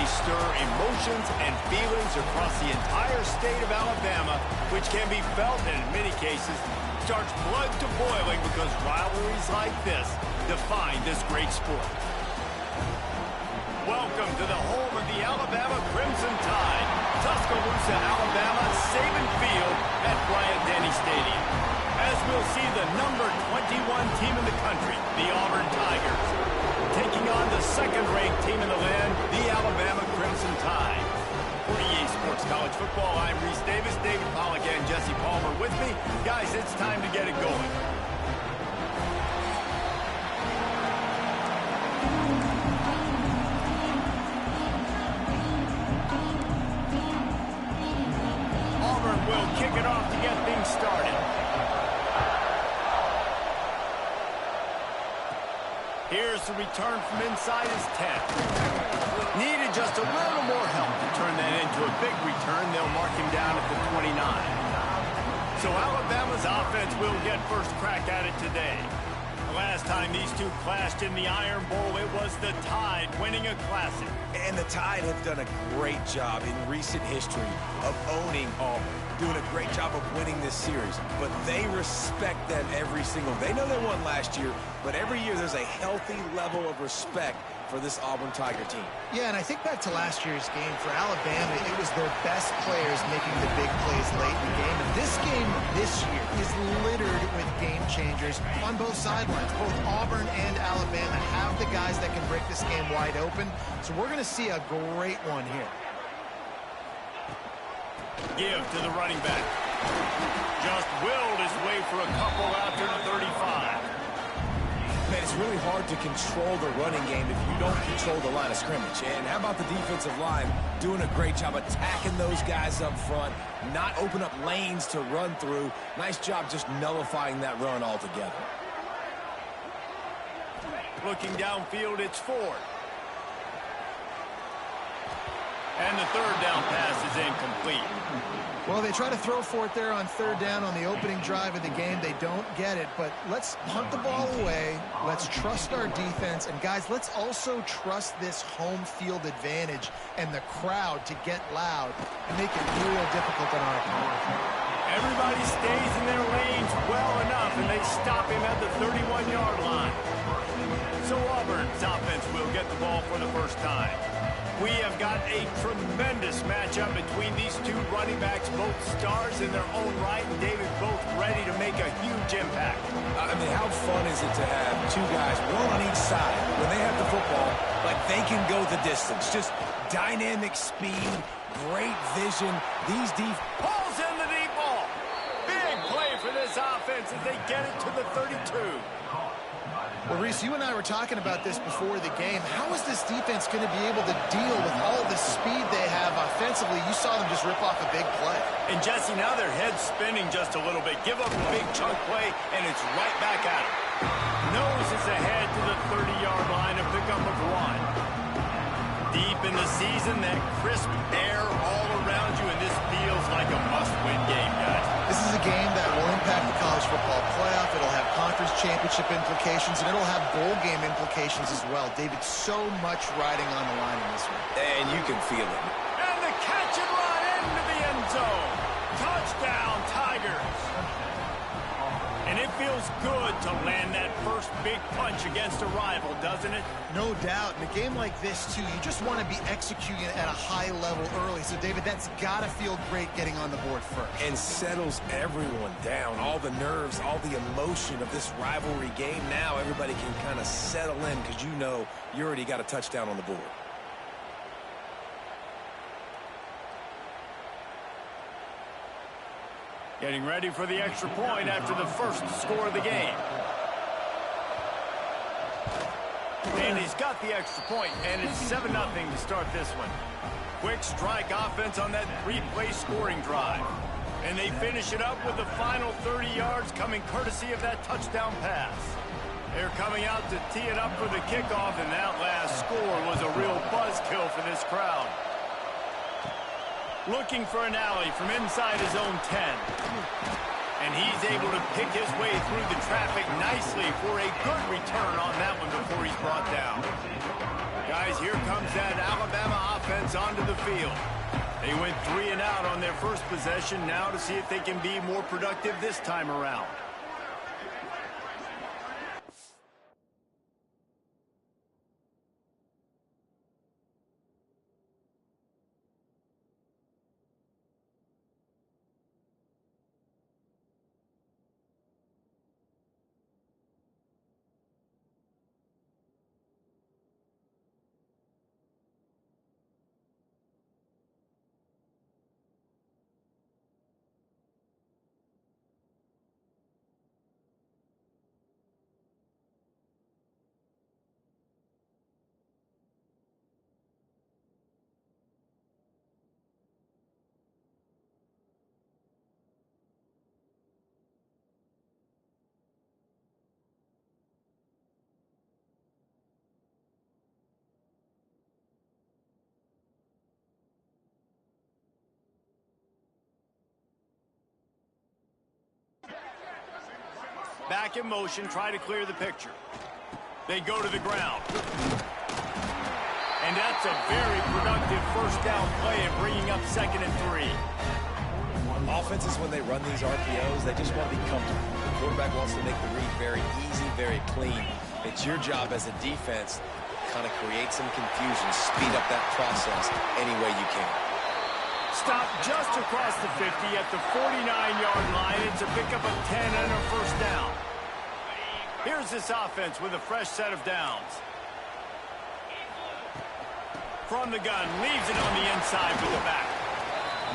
stir emotions and feelings across the entire state of Alabama, which can be felt and in many cases starts blood to boiling because rivalries like this define this great sport. Welcome to the home of the Alabama Crimson Tide, Tuscaloosa, Alabama, Saban Field at Bryant-Denny Stadium. As we'll see the number 21 team in the country, the Auburn Tigers, taking on the second-ranked team in the land, the Alabama Crimson Tide. For EA Sports College Football, I'm Reese Davis, David Pollack, and Jesse Palmer with me. Guys, it's time to get it going. Auburn will kick it off to get things started. Here's the return from inside his 10. Needed just a little more help to turn that into a big return. They'll mark him down at the 29. So Alabama's offense will get first crack at it today. The last time these two clashed in the Iron Bowl, it was the Tide winning a classic. And the Tide have done a great job in recent history of owning Auburn, doing a great job of winning this series. But they respect them every single. They know they won last year, but every year there's a healthy level of respect for this Auburn Tiger team. Yeah, and I think back to last year's game. For Alabama, it was their best players making the big plays late in the game. And this game this year is littered with game changers on both sidelines. Both Auburn and Alabama have the guys that can break this game wide open. So we're going to see a great one here. Give to the running back. Just willed his way for a couple out to the 35. Man, it's really hard to control the running game if you don't control the line of scrimmage. And how about the defensive line doing a great job attacking those guys up front, not open up lanes to run through. Nice job just nullifying that run altogether. Looking downfield, it's Ford. And the third down pass is incomplete. Well, they try to throw for it there on third down on the opening drive of the game. They don't get it, but let's punt the ball away. Let's trust our defense. And, guys, let's also trust this home field advantage and the crowd to get loud and make it real difficult on our opponent. Everybody stays in their lanes well enough, and they stop him at the 31-yard line. So Auburn's offense will get the ball for the first time. We have got a tremendous matchup between these two running backs, both stars in their own right, and David both ready to make a huge impact. I mean, how fun is it to have two guys, one on each side, when they have the football, like they can go the distance. Just dynamic speed, great vision. These Pulls in the deep ball. Big play for this offense as they get it to the 32. Well, Reese, you and I were talking about this before the game. How is this defense going to be able to deal with all the speed they have offensively? You saw them just rip off a big play. And, Jesse, now their head's spinning just a little bit. Give up a big chunk play, and it's right back at him. Nose is ahead to the 30-yard line, a pickup of 1. Deep in the season, that crisp air all around you, and this feels like a must-win game, guys. This is a game that will impact the college football playoff. It'll have conference championship implications, and it'll have bowl game implications as well. David, so much riding on the line in this one. And you can feel it. And the catch and run into the end zone. Touchdown, Tigers. And it feels good to land that first big punch against a rival, doesn't it? No doubt. In a game like this, too, you just want to be executing at a high level early. So, David, that's got to feel great getting on the board first. And settles everyone down. All the nerves, all the emotion of this rivalry game. Now everybody can kind of settle in because you know you already got a touchdown on the board. Getting ready for the extra point after the first score of the game. And he's got the extra point, and it's 7-0 to start this one. Quick strike offense on that 3-play scoring drive. And they finish it up with the final 30 yards coming courtesy of that touchdown pass. They're coming out to tee it up for the kickoff, and that last score was a real buzzkill for this crowd. Looking for an alley from inside his own 10. And he's able to pick his way through the traffic nicely for a good return on that one before he's brought down. Guys, here comes that Alabama offense onto the field. They went 3 and out on their first possession. Now to see if they can be more productive this time around. Back in motion, try to clear the picture. They go to the ground. And that's a very productive first down play and bringing up 2nd and 3. Offenses, when they run these RPOs, they just want to be comfortable. The quarterback wants to make the read very easy, very clean. It's your job as a defense to kind of create some confusion, speed up that process any way you can. Stop just across the 50 at the 49-yard line. It's a pickup of 10 and a first down. Here's this offense with a fresh set of downs. From the gun, leaves it on the inside with the back.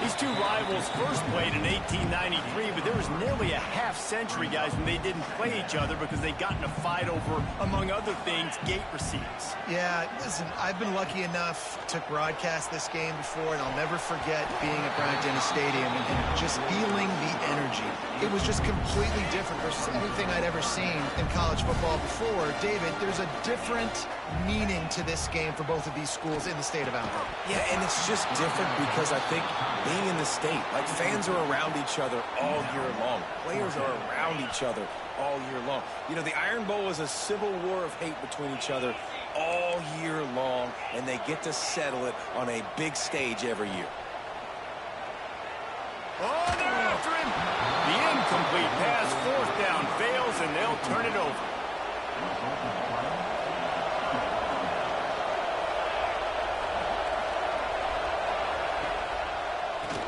These two rivals first played in 1893, but there was nearly a half-century, guys, when they didn't play each other because they got in a fight over, among other things, gate receipts. Yeah, listen, I've been lucky enough to broadcast this game before, and I'll never forget being at Bryant-Denny Stadium and just feeling the energy. It was just completely different versus anything I'd ever seen in college football before. David, there's a different meaning to this game for both of these schools in the state of Alabama. Yeah, and it's just different because I think being in the state, like fans are around each other all year long. Players are around each other all year long. You know, the Iron Bowl is a civil war of hate between each other all year long, and they get to settle it on a big stage every year. Oh, they're after him. The incomplete pass, 4th down, fails, and they'll turn it over.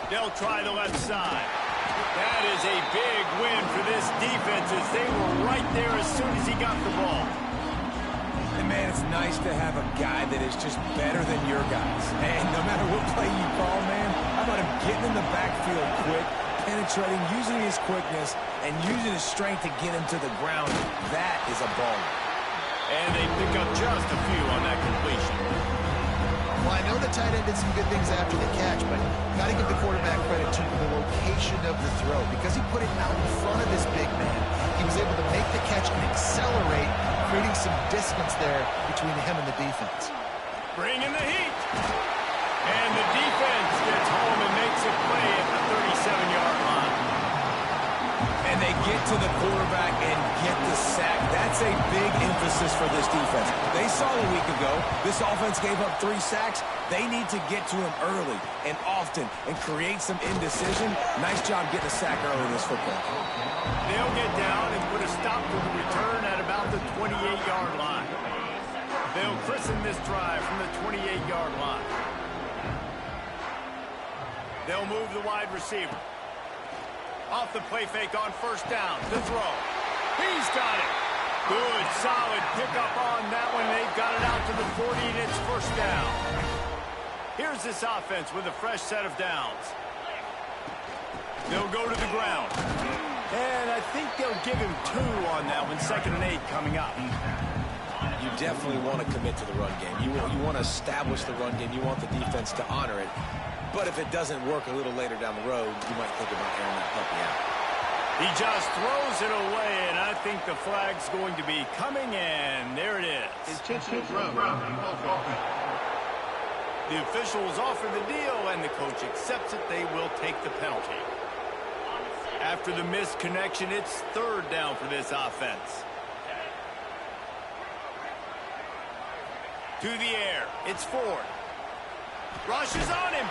They'll try the left side. That is a big win for this defense as they were right there as soon as he got the ball. And, man, it's nice to have a guy that is just better than your guys. And no matter what play you call, man, how about him getting in the backfield quick, penetrating, using his quickness, and using his strength to get him to the ground. That is a ball. And they pick up just a few on that completion. Well, I know the tight end did some good things after the catch, but got to give the quarterback credit to the location of the throw because he put it out in front of this big man. He was able to make the catch and accelerate, creating some distance there between him and the defense. Bringing the heat. And the defense gets home and makes a play at the 37-yard line. And they get to the quarterback and get the sack. That's a big emphasis for this defense. They saw a week ago, this offense gave up 3 sacks. They need to get to him early and often and create some indecision. Nice job getting a sack early in this football. They'll get down and put a stop to the return at about the 28-yard line. They'll christen this drive from the 28-yard line. They'll move the wide receiver. Off the play fake on first down. The throw. He's got it. Good, solid pickup on that one. They've got it out to the 40, and it's first down. Here's this offense with a fresh set of downs. They'll go to the ground. And I think they'll give him 2 on that one. 2nd and 8 coming up. You definitely want to commit to the run game. You want to establish the run game. You want the defense to honor it. But if it doesn't work a little later down the road, you might think about airing that puppy out. He just throws it away, and I think the flag's going to be coming in. There it is. Intentional throw. The officials offer the deal, and the coach accepts it. They will take the penalty. After the missed connection, it's 3rd down for this offense. To the air. It's Ford. Rushes on him.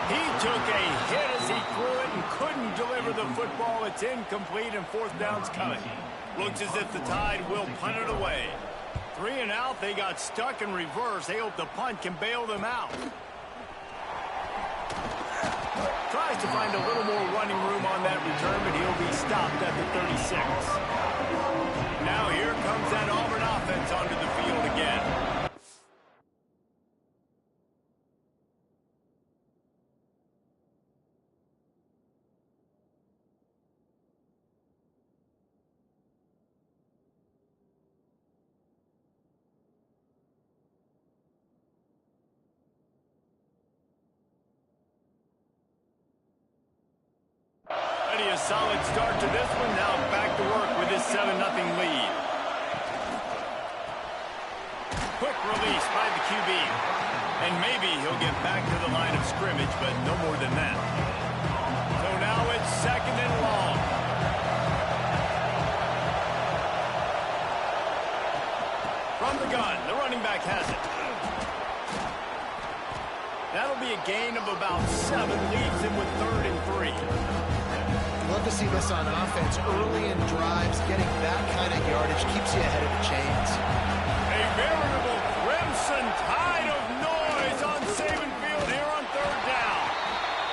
He took a hit as he threw it and couldn't deliver the football. It's incomplete and fourth down's coming. Looks as if the Tide will punt it away. 3 and out. They got stuck in reverse. They hope the punt can bail them out. Tries to find a little more running room on that return, but he'll be stopped at the 36. Now here comes that Auburn offense onto the field again. A solid start to this one. Now back to work with his 7-0 lead. Quick release by the QB. And maybe he'll get back to the line of scrimmage, but no more than that. So now it's 2nd and long. From the gun, the running back has it. That'll be a gain of about 7, leaves him with 3rd and 3. Love to see this on offense early in drives. Getting that kind of yardage keeps you ahead of the chains. A veritable crimson tide of noise on Saban Field here on 3rd down.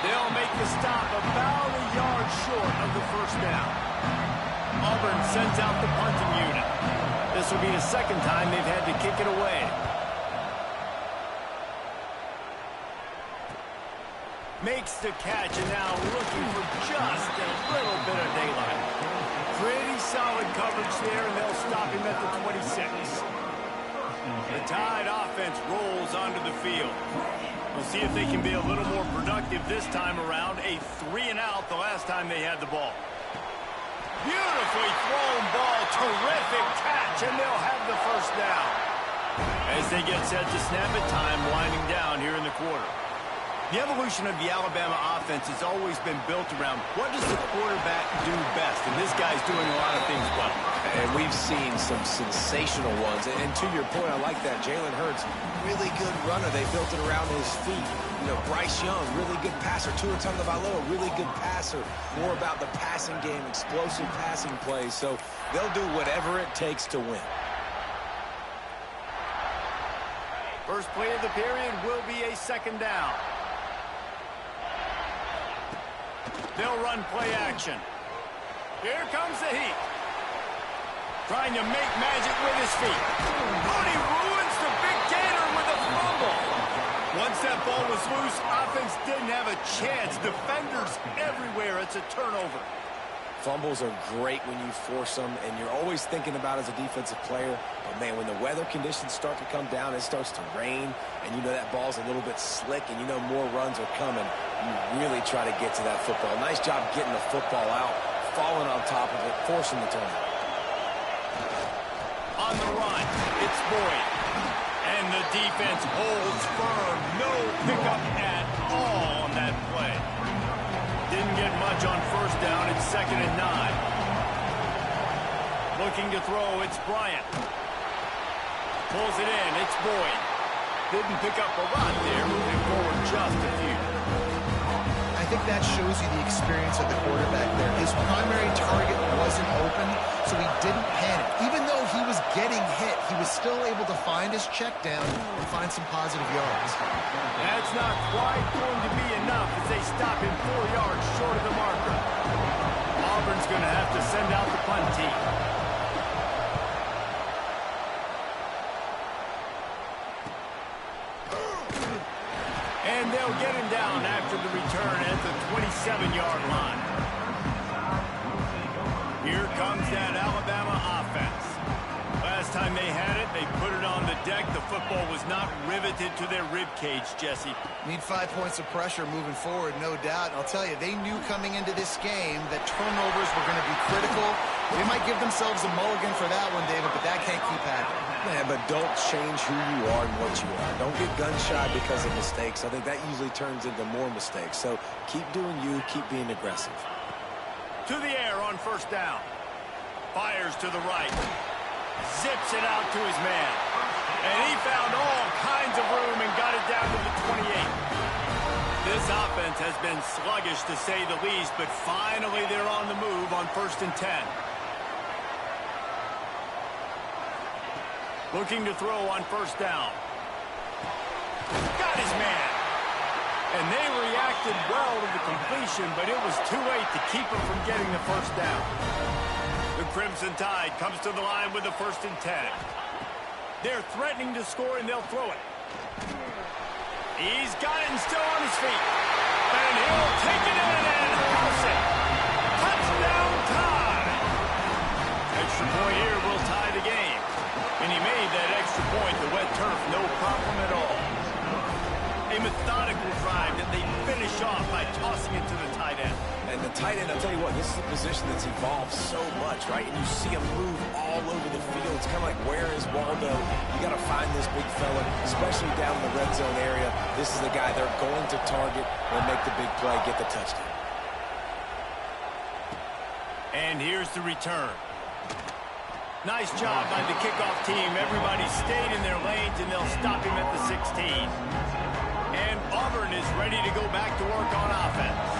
They'll make the stop about a yard short of the 1st down. Auburn sends out the punting unit. This will be the 2nd time they've had to kick it away. Makes the catch and now looking for just a little bit of daylight. Pretty solid coverage there, and they'll stop him at the 26. The Tide offense rolls onto the field. We'll see if they can be a little more productive this time around. A 3 and out the last time they had the ball. Beautifully thrown ball. Terrific catch, and they'll have the 1st down. As they get set to snap it, time winding down here in the quarter. The evolution of the Alabama offense has always been built around what does the quarterback do best, and this guy's doing a lot of things well. And we've seen some sensational ones. And to your point, I like that. Jalen Hurts, really good runner. They built it around his feet. You know, Bryce Young, really good passer. Tua Tagovailoa, really good passer. More about the passing game, explosive passing plays. So they'll do whatever it takes to win. First play of the period will be a 2nd down. They'll run play action. Here comes the heat. Trying to make magic with his feet. Oh, he ruins the big gator with a fumble. Once that ball was loose, offense didn't have a chance. Defenders everywhere. It's a turnover. Fumbles are great when you force them, and you're always thinking about as a defensive player. But, man, when the weather conditions start to come down, it starts to rain, and you know that ball's a little bit slick, and you know more runs are coming. You really try to get to that football. Nice job getting the football out, falling on top of it, forcing the turnover. On the run, it's Boyd. And the defense holds firm. No pickup at all on that play. Didn't get much on 1st down. It's 2nd and 9. Looking to throw, it's Bryant. Pulls it in, it's Boyd. Didn't pick up a lot there, moving forward just a few. I think that shows you the experience of the quarterback there. His primary target wasn't open, so he didn't panic. Even though he was getting hit, he was still able to find his check down and find some positive yards. That's not quite going to be enough as they stop him 4 yards short of the marker. Auburn's going to have to send out the punt team. And they'll get him down after the return at the 27-yard line. Here comes that Alabama offense. Last time they had it, they put it on the deck. The football was not riveted to their rib cage, Jesse. Need 5 points of pressure moving forward, no doubt. And I'll tell you, they knew coming into this game that turnovers were going to be critical. They might give themselves a mulligan for that one, David, but that can't keep happening. Yeah, but don't change who you are and what you are. Don't get gun-shy because of mistakes. I think that usually turns into more mistakes. So keep doing you, keep being aggressive. To the air on 1st down. Fires to the right. Zips it out to his man. And he found all kinds of room and got it down to the 28. This offense has been sluggish to say the least, but finally they're on the move on 1st and 10. Looking to throw on 1st down. Got his man. And they reacted well to the completion, but it was too late to keep him from getting the 1st down. The Crimson Tide comes to the line with the 1st and 10. They're threatening to score, and they'll throw it. He's got it and still on his feet. And he'll take it in and house it. Touchdown Tide. Extra point here will tie the game. And he made that extra point, the wet turf, no problem at all. A methodical drive that they finish off by tossing it to the tight end. And the tight end, I'll tell you what, this is a position that's evolved so much, right? And you see him move all over the field. It's kind of like, where is Waldo? You got to find this big fella, especially down in the red zone area. This is the guy they're going to target and make the big play, get the touchdown. And here's the return. Nice job by the kickoff team. Everybody stayed in their lanes, and they'll stop him at the 16. And Auburn is ready to go back to work on offense.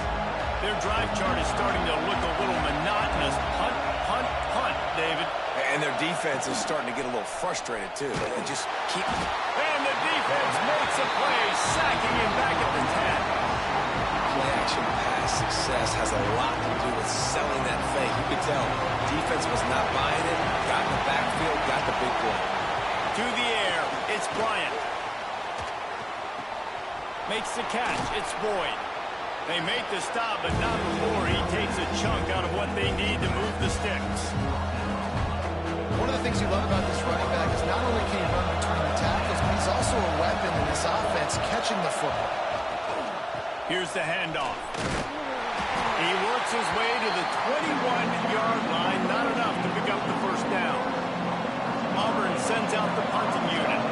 Their drive chart is starting to look a little monotonous. Punt, punt, punt, David. And their defense is starting to get a little frustrated, too. They just keep... And the defense makes a play, sacking him back at the 10. Play-action pass success has a lot to do with selling that fake. You could tell defense was not buying it, got in the backfield, got the big play. To the air, it's Bryant. Makes the catch, it's Boyd. They make the stop, but not before he takes a chunk out of what they need to move the sticks. One of the things you love about this running back is not only can he run between the tackles, but he's also a weapon in this offense, catching the football. Here's the handoff. He works his way to the 21-yard line, not enough to pick up the 1st down. Auburn sends out the punting unit.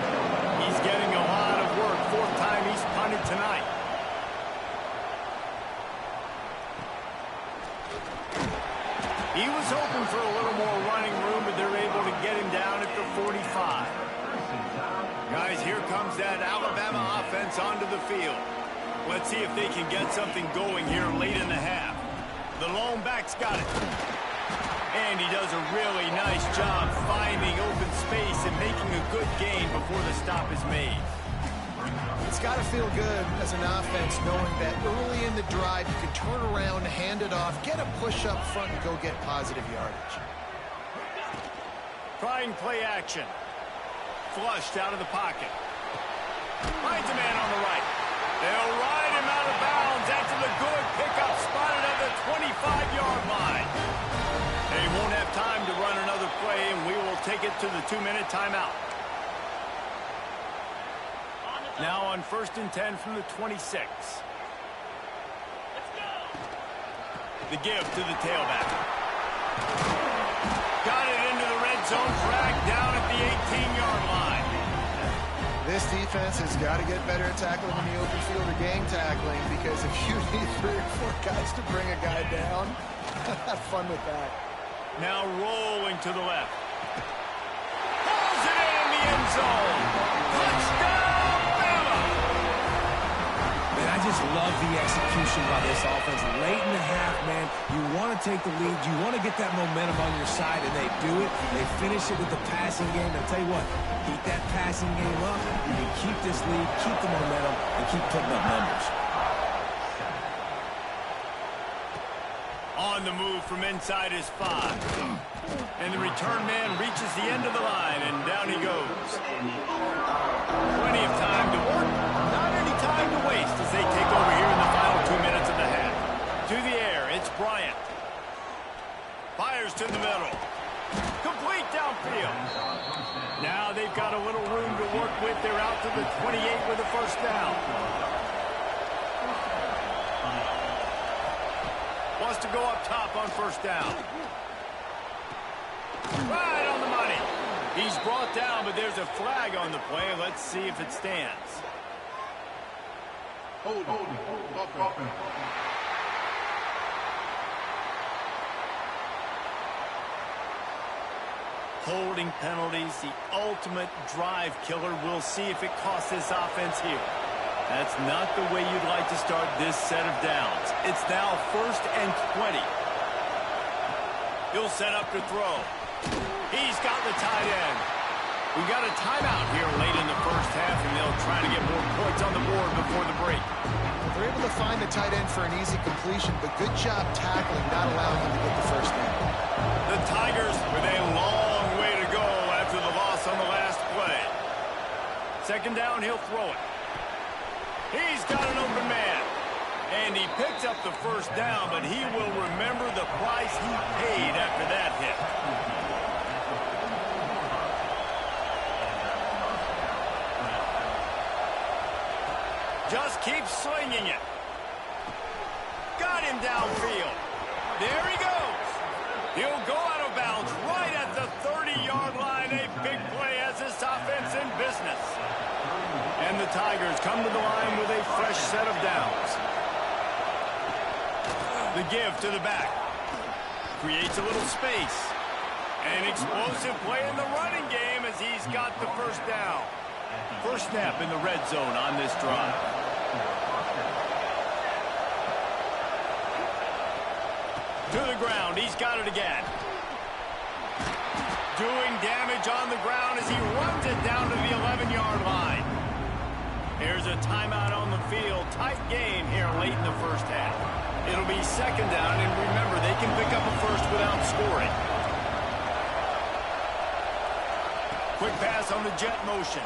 He's getting a lot of work, 4th time he's punted tonight. He was hoping for a little more running room, but they're able to get him down at the 45. Guys, here comes that Alabama offense onto the field. Let's see if they can get something going here late in the half. The lone back's got it. And he does a really nice job finding open space and making a good gain before the stop is made. It's got to feel good as an offense knowing that early in the drive you can turn around, hand it off, get a push up front, and go get positive yardage. Trying play action. Flushed out of the pocket. Finds a man on the right. They'll ride him out of bounds after the good pickup spotted at the 25-yard line. They won't have time to run another play, and we will take it to the 2-minute timeout. Now on 1st and 10 from the 26. The give to the tailback. Got it into the red zone, dragged down at the 18-yard line. This defense has got to get better at tackling in the open field or gang tackling, because if you need 3 or 4 guys to bring a guy down, have fun with that. Now rolling to the left. Pulls it in the end zone. Touchdown, Bama! Man, I just love the execution by this offense. Late in the half, man, you want to take the lead. You want to get that momentum on your side, and they do it. They finish it with the passing game. I'll tell you what, keep that passing game up. You can keep this lead, keep the momentum, and keep putting up numbers. On the move from inside his 5. And the return man reaches the end of the line, and down he goes. Plenty of time to work, not any time to waste as they take over here in the final 2 minutes of the half. To the air, it's Bryant. Fires to the middle. Complete downfield. Now they've got a little room to work with. They're out to the 28 with a 1st down. Wants to go up top on 1st down. Right on the money. He's brought down, but there's a flag on the play. Let's see if it stands. Hold. Holding penalties, the ultimate drive killer. We'll see if it costs this offense here. That's not the way you'd like to start this set of downs. It's now 1st and 20. He'll set up to throw. He's got the tight end. We got a timeout here late in the first half, and they'll try to get more points on the board before the break. They're able to find the tight end for an easy completion, but good job tackling, not allowing him to get the first down. The Tigers with a long way to go after the loss on the last play. 2nd down, he'll throw it. He's got an open man. And he picks up the first down, but he will remember the price he paid after that hit. Just keeps slinging it. Got him downfield. There he goes. He'll go out of bounds right at the 30-yard line. A big play as this offense in business. And the Tigers come to the line with a fresh set of downs. The give to the back. Creates a little space. An explosive play in the running game as he's got the first down. First snap in the red zone on this drive. To the ground. He's got it again. Doing damage on the ground as he runs it down to the 11-yard line. Here's a timeout on the field. Tight game here late in the first half. It'll be 2nd down, and remember, they can pick up a first without scoring. Quick pass on the jet motion.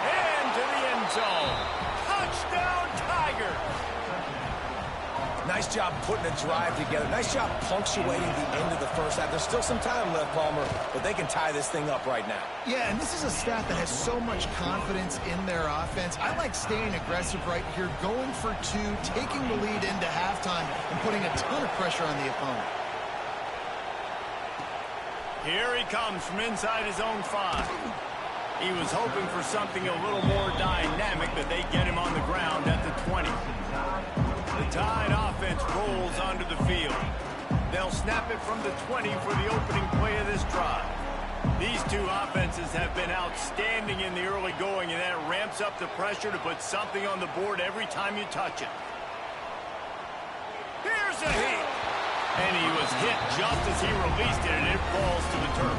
And to the end zone. Touchdown, Tigers! Nice job putting a drive together. Nice job punctuating the end of the first half. There's still some time left, Palmer, but they can tie this thing up right now. Yeah, and this is a staff that has so much confidence in their offense. I like staying aggressive right here, going for 2, taking the lead into halftime, and putting a ton of pressure on the opponent. Here he comes from inside his own 5. He was hoping for something a little more dynamic, but they get him on the ground at the 20. The Tide offense rolls onto the field. They'll snap it from the 20 for the opening play of this drive. These two offenses have been outstanding in the early going, and that ramps up the pressure to put something on the board every time you touch it. Here's a hit. And he was hit just as he released it, and it falls to the turf.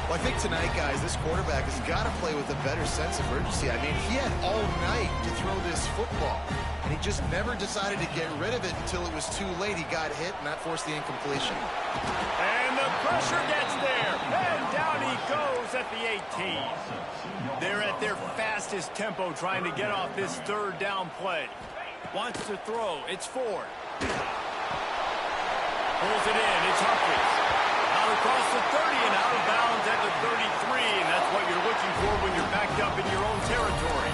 Well, I think tonight, guys, this quarterback has got to play with a better sense of urgency. I mean, he had all night to throw this football, and he just never decided to get rid of it until it was too late. He got hit, and that forced the incompletion. And the pressure gets there, and down he goes at the 18. They're at their fastest tempo trying to get off this 3rd down play. Wants to throw. It's Ford. Pulls it in. It's Humphries. Out across the 30 and out of bounds at the 33, and that's what you're looking for when you're backed up in your own territory.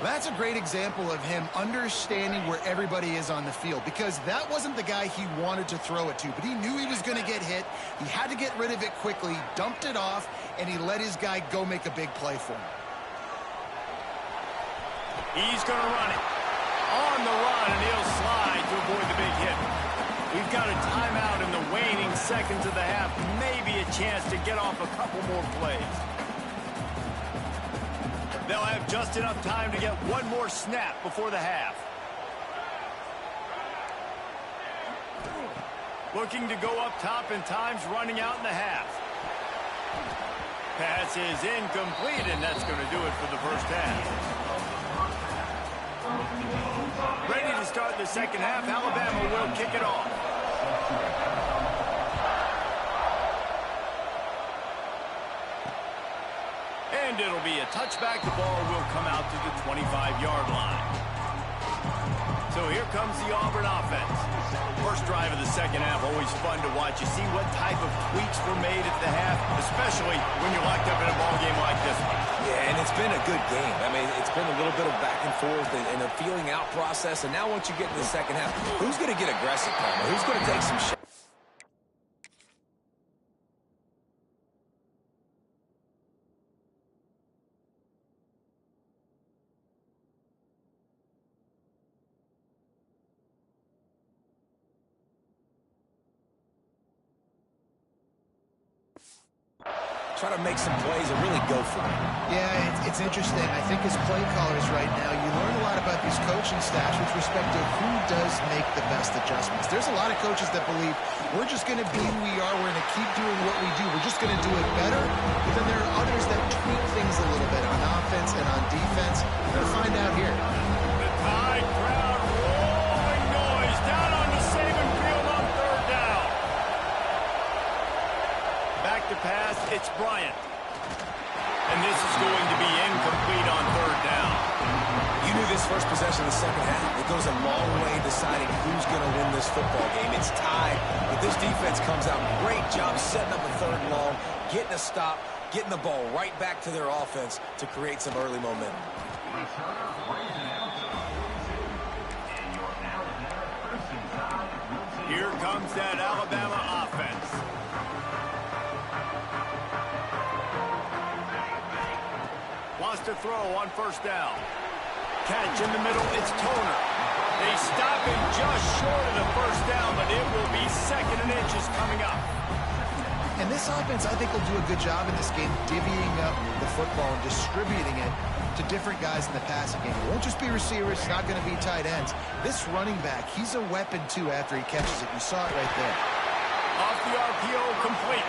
That's a great example of him understanding where everybody is on the field, because that wasn't the guy he wanted to throw it to, but he knew he was going to get hit. He had to get rid of it quickly, dumped it off, and he let his guy go make a big play for him. He's going to run it. On the run, and he'll slide to avoid the big hit. We've got a timeout in the waning seconds of the half. Maybe a chance to get off a couple more plays. They'll have just enough time to get one more snap before the half. Looking to go up top, and time's running out in the half. Pass is incomplete, and that's going to do it for the first half. Ready to start the second half. Alabama will kick it off. And it'll be a touchback. The ball will come out to the 25-yard line. So here comes the Auburn offense. First drive of the second half, always fun to watch. You see what type of tweaks were made at the half, especially when you're locked up in a ball game like this one. Yeah, and it's been a good game. I mean, it's been a little bit of back and forth and a feeling out process. And now once you get in the second half, who's going to get aggressive, Palmer? Who's going to take some shots? try to make some plays and really go for it. Yeah, it's interesting. I think as play callers right now, you learn a lot about these coaching staffs with respect to who does make the best adjustments. There's a lot of coaches that believe we're just going to be who we are. We're going to keep doing what we do. We're just going to do it better. But then there are others that tweak things a little bit on offense and on defense. We're going to find out here. The Tide crowd rolling noise down on the Saban field on third down. Back to pass, it's Bryant. And this is going to be incomplete on third down. You knew this first possession of the second half. It goes a long way deciding who's going to win this football game. It's tied, but this defense comes out. Great job setting up a third and long, getting a stop, getting the ball right back to their offense to create some early momentum. Here comes that Alabama offense. Wants to throw on first down. Catch in the middle, it's Toner. They stop him just short of the first down, but it will be second and inches coming up. And this offense, I think, will do a good job in this game divvying up the football and distributing it to different guys in the passing game. It won't just be receivers. It's not going to be tight ends. This running back, he's a weapon, too, after he catches it. You saw it right there. Off the RPO, complete.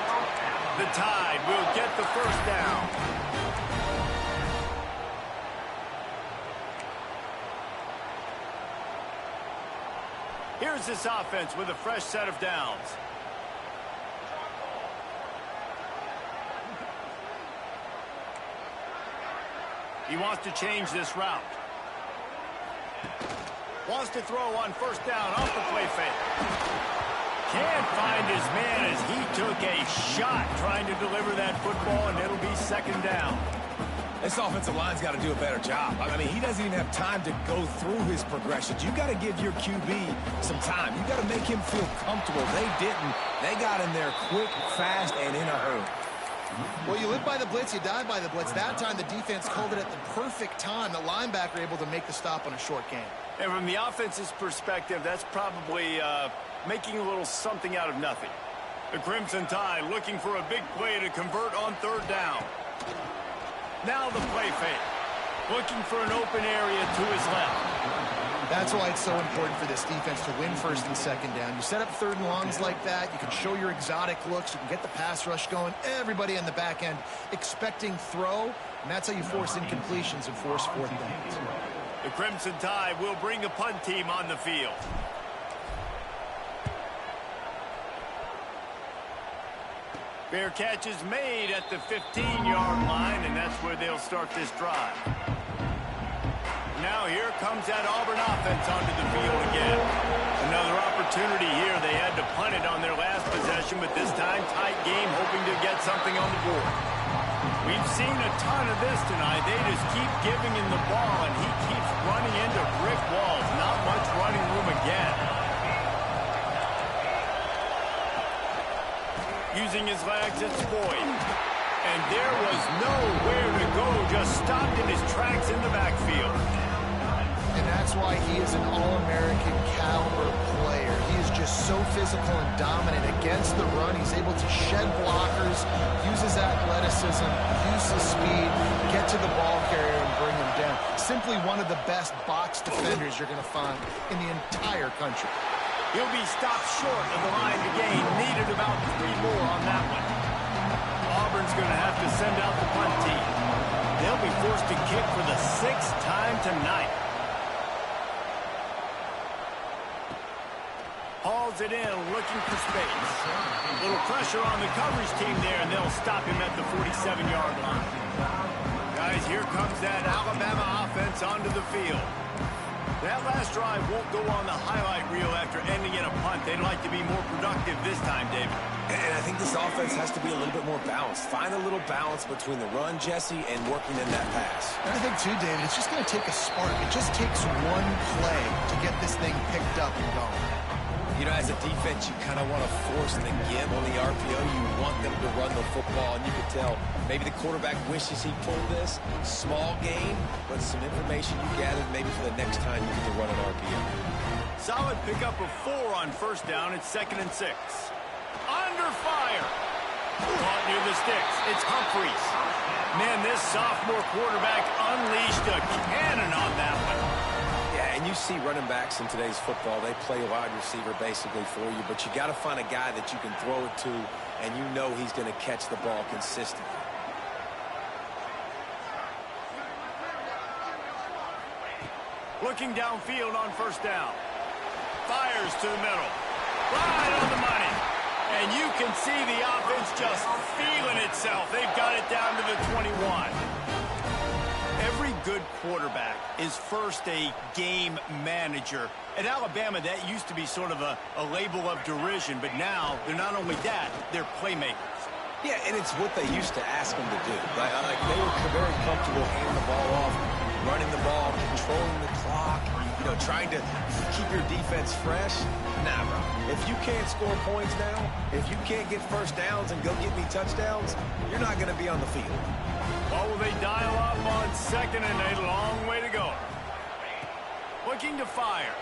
The Tide will get the first down. Here's this offense with a fresh set of downs. He wants to change this route. Wants to throw on first down off the play fake. Can't find his man as he took a shot trying to deliver that football, and it'll be second down. This offensive line's got to do a better job. I mean, he doesn't even have time to go through his progressions. You got to give your QB some time. You got to make him feel comfortable. They didn't. They got in there quick, fast, and in a hurry. Well, you live by the blitz, you die by the blitz. That time, the defense called it at the perfect time. The linebacker able to make the stop on a short game. And from the offense's perspective, that's probably making a little something out of nothing. The Crimson Tide looking for a big play to convert on third down. Now the play fake. Looking for an open area to his left. That's why it's so important for this defense to win first and second down. You set up third and longs like that. You can show your exotic looks. You can get the pass rush going. Everybody on the back end expecting throw. And that's how you force incompletions and force fourth downs. The Crimson Tide will bring a punt team on the field. Fair catch is made at the 15-yard line, and that's where they'll start this drive. Now here comes that Auburn offense onto the field again. Another opportunity here. They had to punt it on their last possession, but this time tight game, hoping to get something on the board. We've seen a ton of this tonight. They just keep giving him the ball, and he keeps running into brick walls. Not much running room again. Using his legs, it's Boyd. And there was nowhere to go, just stopped in his tracks in the backfield. And that's why he is an All-American caliber player. He is just so physical and dominant against the run. He's able to shed blockers, use his athleticism, use his speed, get to the ball carrier and bring him down. Simply one of the best box defenders you're going to find in the entire country. He'll be stopped short of the line to gain. Needed about 3 more on that one. Auburn's going to have to send out the punt team. They'll be forced to kick for the 6th time tonight. Hauls it in, looking for space. A little pressure on the coverage team there, and they'll stop him at the 47-yard line. Guys, here comes that Alabama offense onto the field. That last drive won't go on the highlight reel after ending in a punt. They'd like to be more productive this time, David. And I think this offense has to be a little bit more balanced. Find a little balance between the run, Jesse, and working in that pass. And I think, too, David, it's just going to take a spark. It just takes one play to get this thing picked up and going. You know, as a defense, you kind of want to force the give on the RPO. You want them to run the football, and you can tell maybe the quarterback wishes he pulled this. Small gain, but some information you gathered maybe for the next time you get to run an RPO. Solid pickup of 4 on first down. It's 2nd and 6. Under fire. Caught near the sticks. It's Humphries. Man, this sophomore quarterback unleashed a cannon on that one. Yeah, and you see running backs in today's football, they play wide receiver basically for you, but you got to find a guy that you can throw it to, and you know he's going to catch the ball consistently. Looking downfield on first down. Fires to the middle. Right on the money. And you can see the offense just feeling itself. They've got it down to the 21. Every good quarterback is first a game manager. At Alabama, that used to be sort of a label of derision, but now they're not only that, they're playmakers. Yeah, and it's what they used to ask them to do. Like they were very comfortable handing the ball off, running the ball, controlling the clock, trying to keep your defense fresh. Nah, bro. If you can't score points now, if you can't get first downs and go get me touchdowns, you're not going to be on the field. What will they dial up on second and a long way to go? Looking to fire.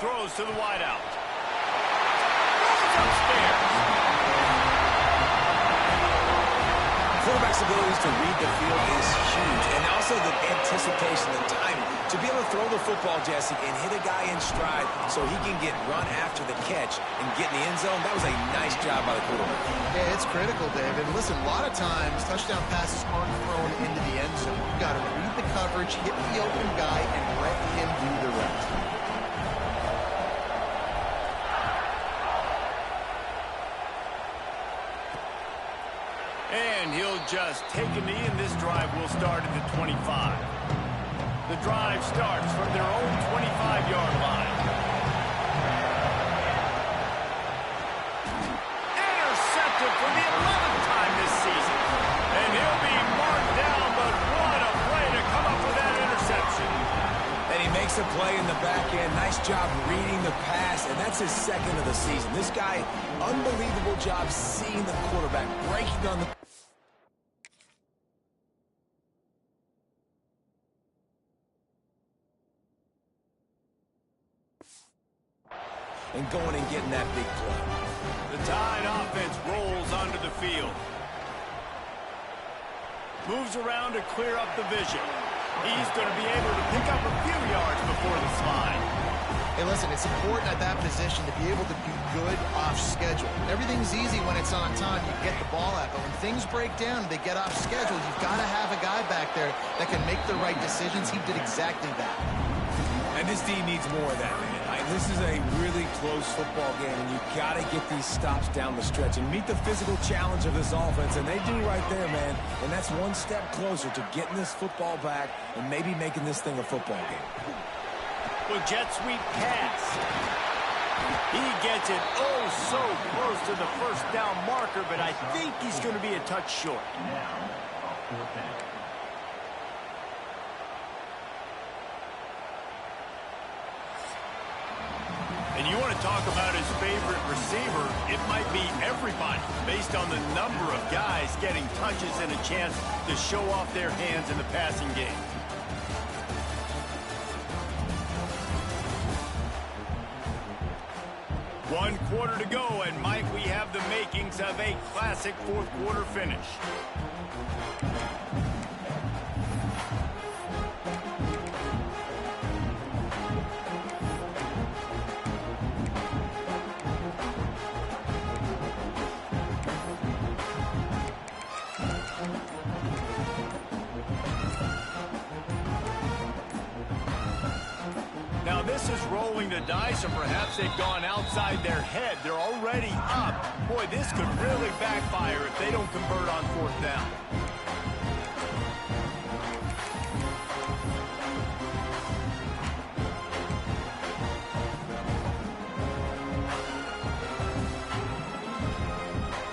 Throws to the wideout. Throws upstairs. Quarterback's abilities to read the field is huge, and also the anticipation, the timing. To be able to throw the football, Jesse, and hit a guy in stride so he can get run after the catch and get in the end zone, that was a nice job by the quarterback. Yeah, it's critical, David. Listen, a lot of times, touchdown passes aren't thrown into the end zone. You've got to read the coverage, hit the open guy, and let him do the rest. And he'll just take a knee, and this drive will start at the 25. The drive starts from their own 25-yard line. Intercepted for the 11th time this season. And he'll be marked down, but what a play to come up with that interception. And he makes a play in the back end. Nice job reading the pass, and that's his second of the season. This guy, unbelievable job seeing the quarterback, breaking on the... and going and getting that big play. The Tide offense rolls onto the field. Moves around to clear up the vision. He's going to be able to pick up a few yards before the slide. Hey, listen, it's important at that position to be able to be good off schedule. Everything's easy when it's on time. You get the ball out. But when things break down, they get off schedule. You've got to have a guy back there that can make the right decisions. He did exactly that. And this team needs more of that, man. This is a really close football game, and you've got to get these stops down the stretch and meet the physical challenge of this offense, and they do right there, man. And that's one step closer to getting this football back and maybe making this thing a football game. With jet sweep pass. He gets it oh so close to the first down marker, but I think he's going to be a touch short. And you want to talk about his favorite receiver, it might be everybody, based on the number of guys getting touches and a chance to show off their hands in the passing game. One quarter to go, and might we have the makings of a classic fourth quarter finish. Now this is rolling the dice, or perhaps they've gone outside their head. They're already up. Boy, this could really backfire if they don't convert on fourth down.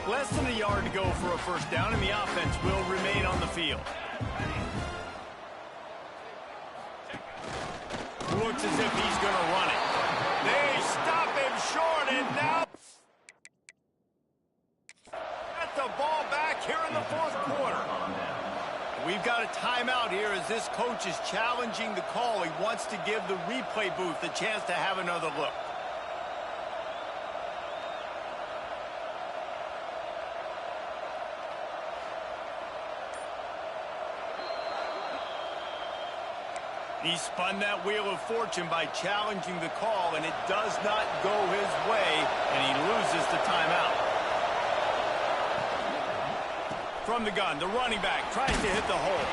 Less than a yard to go for a first down, and the offense will remain on the field. Looks as if he's going to run it. They stop him short, and now get the ball back here in the fourth quarter. We've got a timeout here as this coach is challenging the call. He wants to give the replay booth a chance to have another look. He spun that wheel of fortune by challenging the call, and it does not go his way, and he loses the timeout. From the gun, the running back tries to hit the hole.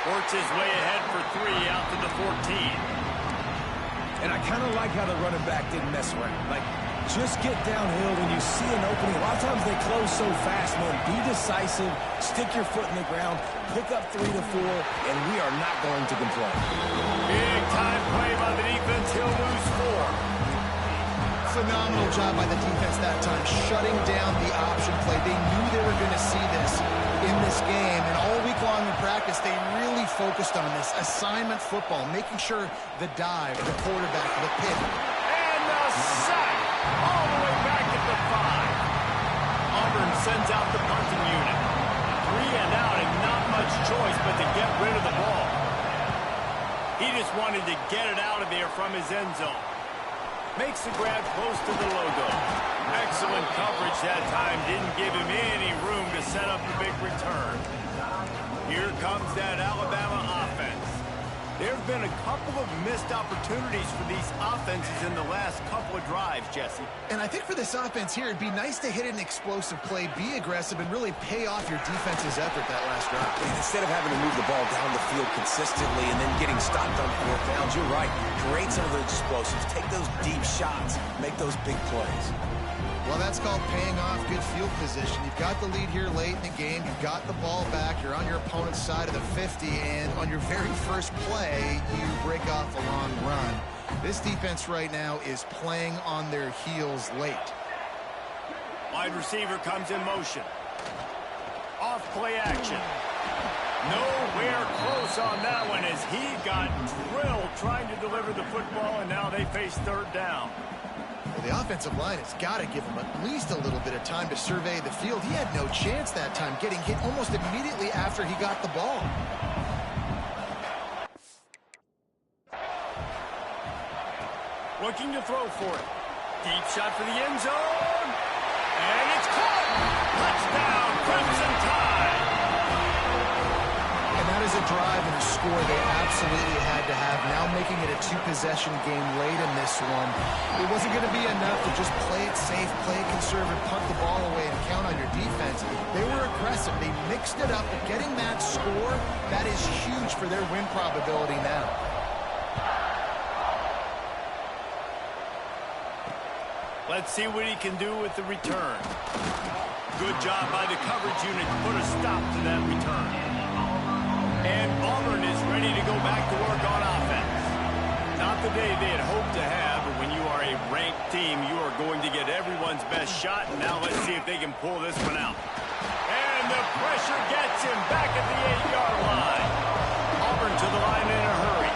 Works his way ahead for 3 out to the 14. And I kind of like how the running back didn't mess around. Like, just get downhill when you see an opening. A lot of times they close so fast, man. Be decisive, stick your foot in the ground, pick up 3 to 4, and we are not going to complain. Big time play by the defense. He'll lose 4. Phenomenal job by the defense that time, shutting down the option play. They knew they were going to see this in this game, and all week long in practice, they really focused on this assignment football, making sure the dive, the quarterback, the pick. And the sack, all the way back at the 5. Auburn sends out the punting unit. 3 and out, and not much choice but to get rid of the ball. He just wanted to get it out of there from his end zone. Makes the grab close to the logo. Excellent coverage that time. Didn't give him any room to set up the big return. Here comes that Alabama offense. There have been a couple of missed opportunities for these offenses in the last couple of drives, Jesse. And I think for this offense here, it'd be nice to hit an explosive play, be aggressive, and really pay off your defense's effort that last drive. And instead of having to move the ball down the field consistently and then getting stopped on 4th downs, you're right. Create some of those explosives. Take those deep shots. Make those big plays. Well, that's called paying off good field position. You've got the lead here late in the game. You've got the ball back. You're on your opponent's side of the 50, and on your very first play, you break off a long run. This defense right now is playing on their heels late. Wide receiver comes in motion. Off play action. Nowhere close on that one as he got drilled trying to deliver the football, and now they face 3rd down. Well, the offensive line has got to give him at least a little bit of time to survey the field. He had no chance that time, getting hit almost immediately after he got the ball. Looking to throw for it. Deep shot for the end zone. And it's caught. Touchdown, Crimson Tide. And that is a drive and a score they absolutely had to have. Now making it a 2-possession game late in this one. It wasn't going to be enough to just play it safe, play it conservative, punt the ball away, and count on your defense. They were aggressive. They mixed it up. But getting that score, that is huge for their win probability now. Let's see what he can do with the return. Good job by the coverage unit to put a stop to that return. And Auburn is ready to go back to work on offense. Not the day they had hoped to have, but when you are a ranked team, you are going to get everyone's best shot. And now let's see if they can pull this one out. And the pressure gets him back at the 8-yard line. Auburn to the line in a hurry.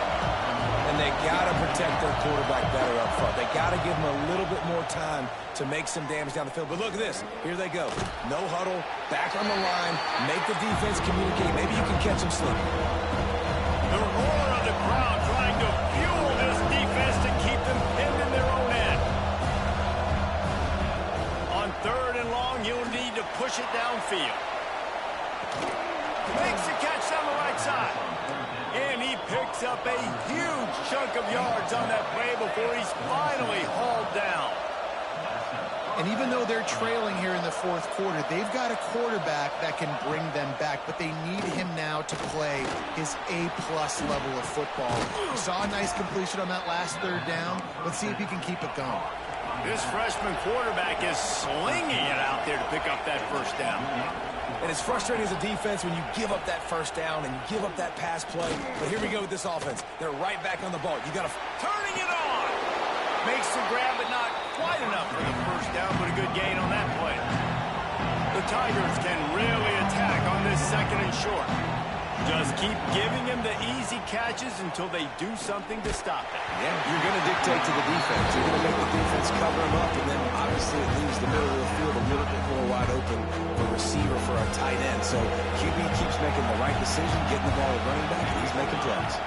And they got to protect their quarterback better up front. They got to give him a little bit more time to make some damage down the field. But look at this. Here they go. No huddle, back on the line, make the defense communicate. Maybe you can catch them slipping. The roar of the crowd trying to fuel this defense to keep them pinned in their own end. On 3rd and long, he'll need to push it downfield. Makes the catch down the right side. And he picks up a huge chunk of yards on that play before he's finally hauled down. And even though they're trailing here in the 4th quarter, they've got a quarterback that can bring them back, but they need him now to play his A-plus level of football. We saw a nice completion on that last 3rd down. Let's see if he can keep it going. This freshman quarterback is slinging it out there to pick up that 1st down. And it's frustrating as a defense when you give up that 1st down and you give up that pass play. But here we go with this offense. They're right back on the ball. You got to... Turning it on! Makes the grab, but not quite enough for the 1st down, but a good gain on that play. The Tigers can really attack on this 2nd and short. Just keep giving him the easy catches until they do something to stop it. Yeah, you're going to dictate to the defense. You're going to make the defense cover him up, and then obviously it leaves the middle of the field a little bit more wide open for receiver for a tight end. So QB keeps making the right decision, getting the ball to running back, and he's making plays.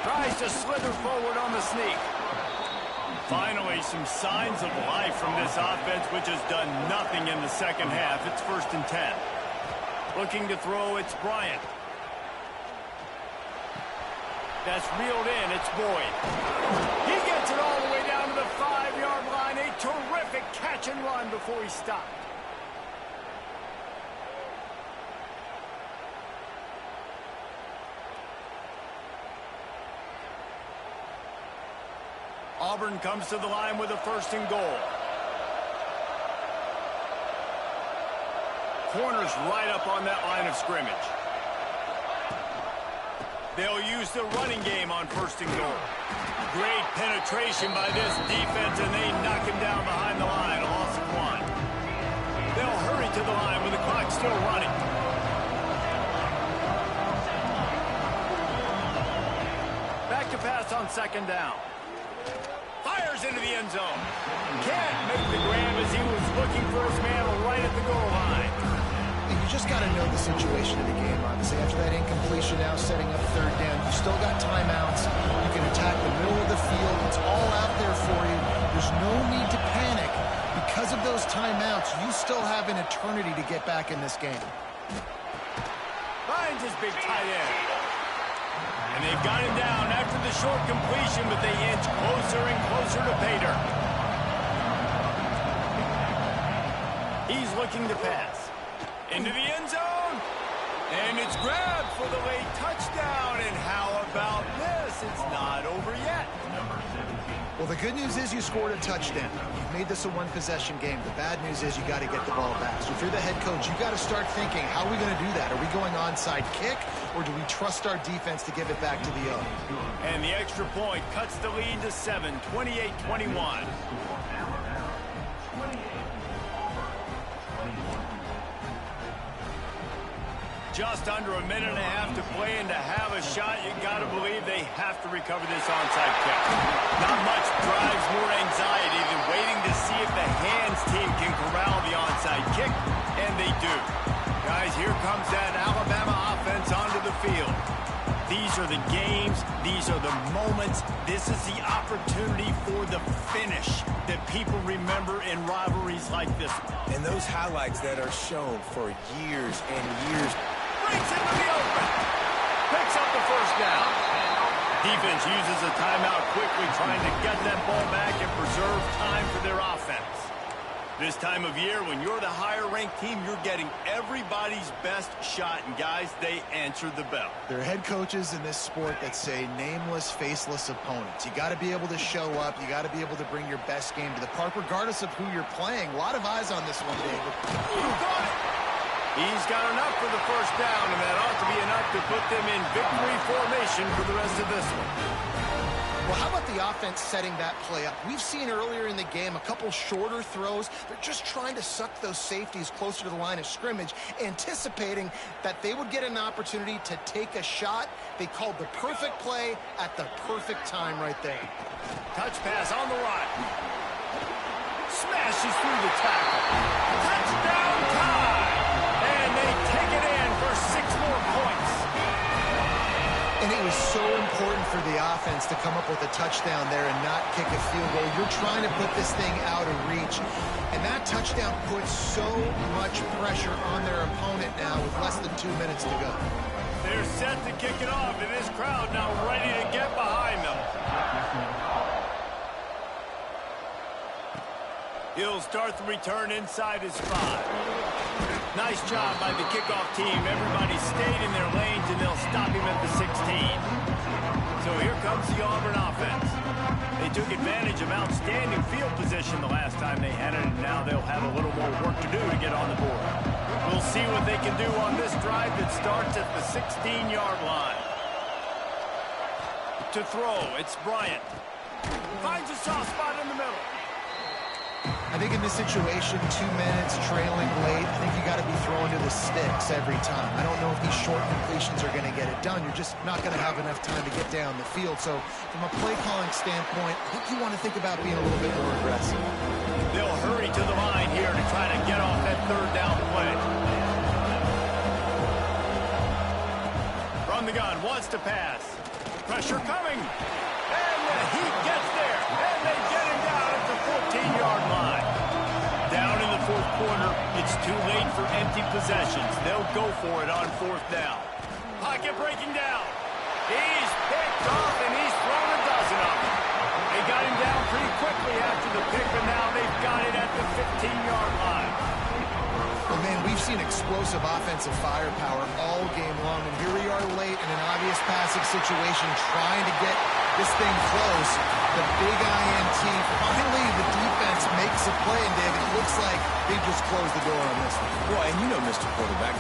Tries to slither forward on the sneak. Finally, some signs of life from this offense, which has done nothing in the 2nd half. It's 1st and 10. Looking to throw, it's Bryant. That's reeled in. It's Boyd. He gets it all the way down to the 5-yard line. A terrific catch and run before he stopped. Auburn comes to the line with a 1st and goal. Corner's right up on that line of scrimmage. They'll use the running game on 1st and goal. Great penetration by this defense, and they knock him down behind the line. A loss of 1. They'll hurry to the line with the clock still running. Back to pass on 2nd down. Fires into the end zone. Can't make the grab as he was looking for his man right at the goal line. You just got to know the situation of the game, obviously. After that incompletion, now setting up 3rd down. You still got timeouts. You can attack the middle of the field. It's all out there for you. There's no need to panic. Because of those timeouts, you still have an eternity to get back in this game. Finds his big tight end. And they've got him down after the short completion, but they inch closer and closer to pay dirt. He's looking to pass. Into the end zone. And it's grabbed for the late touchdown. And how about this? It's not over yet. Well, the good news is you scored a touchdown. You've made this a 1-possession game. The bad news is you got to get the ball back. So if you're the head coach, you got to start thinking, how are we going to do that? Are we going onside kick, or do we trust our defense to give it back to the O? And the extra point cuts the lead to 7, 28-21. Just under a minute and a half to play, and to have a shot, you got to believe they have to recover this onside kick. Not much drives more anxiety than waiting to see if the hands team can corral the onside kick, and they do. Guys, here comes that Alabama offense onto the field. These are the games. These are the moments. This is the opportunity for the finish that people remember in rivalries like this one. And those highlights that are shown for years and years. Breaks into the open. Picks up the 1st down. Defense uses a timeout quickly, trying to get that ball back and preserve time for their offense. This time of year, when you're the higher-ranked team, you're getting everybody's best shot. And, guys, they answer the bell. There are head coaches in this sport that say nameless, faceless opponents. You got to be able to show up. You got to be able to bring your best game to the park, regardless of who you're playing. A lot of eyes on this one, David. He's got enough for the 1st down, and that ought to be enough to put them in victory formation for the rest of this one. Well, how about the offense setting that play up? We've seen earlier in the game a couple shorter throws. They're just trying to suck those safeties closer to the line of scrimmage, anticipating that they would get an opportunity to take a shot. They called the perfect play at the perfect time right there. Touch pass on the run. Smashes through the tackle. Touchdown time! And they take it in for 6 more points. And it was so important for the offense to come up with a touchdown there and not kick a field goal. You're trying to put this thing out of reach. And that touchdown puts so much pressure on their opponent now with less than 2 minutes to go. They're set to kick it off, and this crowd now ready to get behind them. He'll start the return inside his 5. Nice job by the kickoff team. Everybody stayed in their lanes, and they'll stop him at the 16. So here comes the Auburn offense. They took advantage of outstanding field position the last time they had it, and now they'll have a little more work to do to get on the board. We'll see what they can do on this drive that starts at the 16-yard line. To throw, it's Bryant. Finds a soft spot in the middle. I think in this situation, 2 minutes, trailing late, I think you got to be throwing to the sticks every time. I don't know if these short completions are going to get it done. You're just not going to have enough time to get down the field. So from a play-calling standpoint, I think you want to think about being a little bit more aggressive. They'll hurry to the line here to try to get off that 3rd down play. From the gun, wants to pass. Pressure coming. And the Heat gets there. And they get him down at the 14-yard line. Down in the 4th quarter, it's too late for empty possessions. They'll go for it on 4th down. Pocket breaking down. He's picked off, and he's thrown a dozen of them. They got him down pretty quickly after the pick, but now they've got it at the 15-yard line. Well, man, we've seen explosive offensive firepower all game long, and here we are late in an obvious passing situation trying to get this thing close. The big INT. Finally, the defense makes a play, and David, it looks like they just closed the door on this one. Well, and you know, Mr. Quarterback,